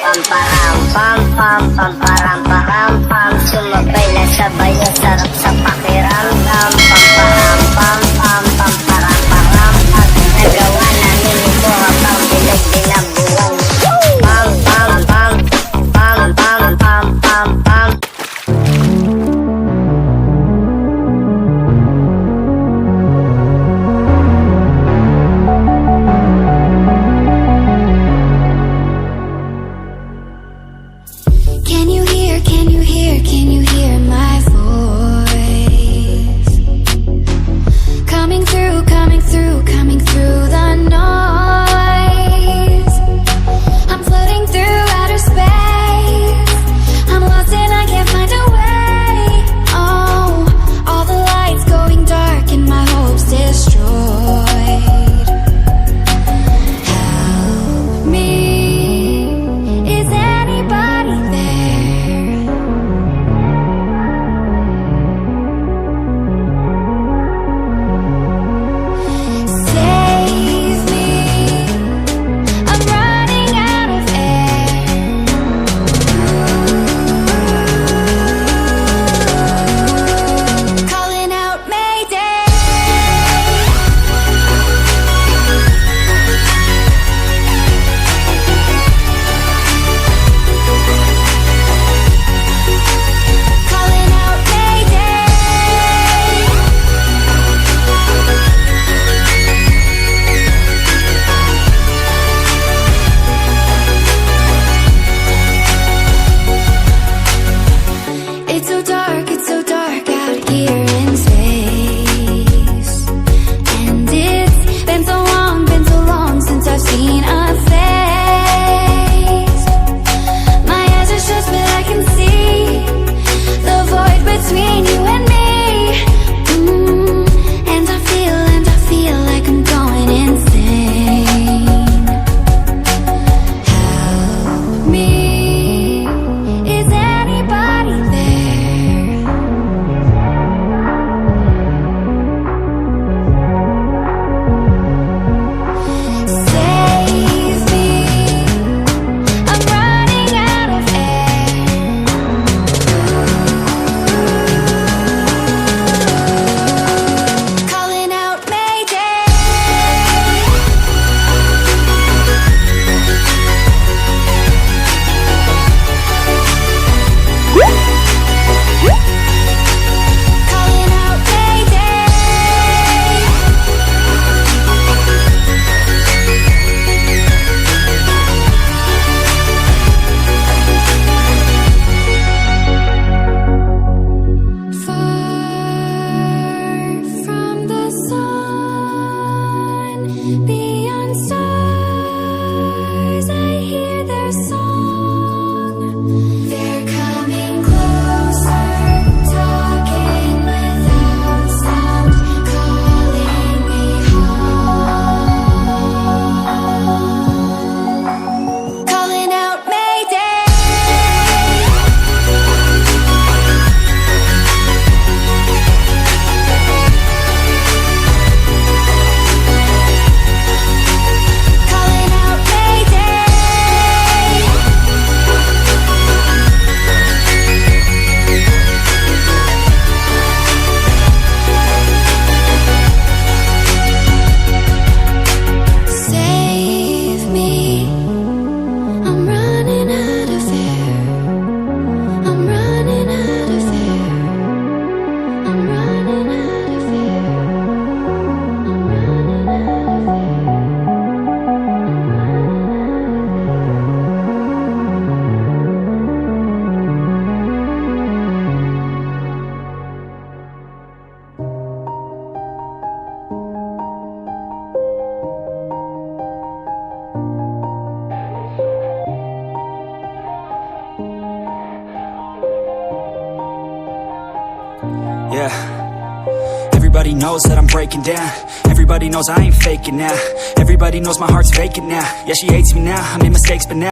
Pamparam pam pam pamparam param pam, sumabay na sabay ang sarap sa pakiramdam. Pamparam pam pam pamparam param pam, nagawa namin ito habang pinagdinabuhan. Pam pam pam pam pam pam pam pam. Can you hear, can you hear, can you hear my voice? Coming through, coming through, coming through the noise. I'm floating through outer space. I'm lost and I can't find a way. Oh, all the lights going dark and my hopes destroyed. Help me. Is anybody there? Save me. I'm running out of air. Calling out Mayday. Calling out Mayday. It's so dark out here in space. And it's been so long since I've seen a face. My eyes are shut but I can see the void between you and me. And I feel like I'm going insane. Help me. Is anybody there? Save me. I'm running out of air. Calling out Mayday. Calling out Mayday. Far from the sun, beyond stars, I hear their song. They're coming closer, talking without sound, calling me home. Calling out Mayday. Calling out Mayday. Save me. I'm running out of air. I'm running out of air. I'm running out of air. I'm running out of air. Yeah. Everybody knows that I'm breaking down. Everybody knows I ain't faking now. Everybody knows my heart's vacant now. Yeah, she hates me now, I made mistakes but now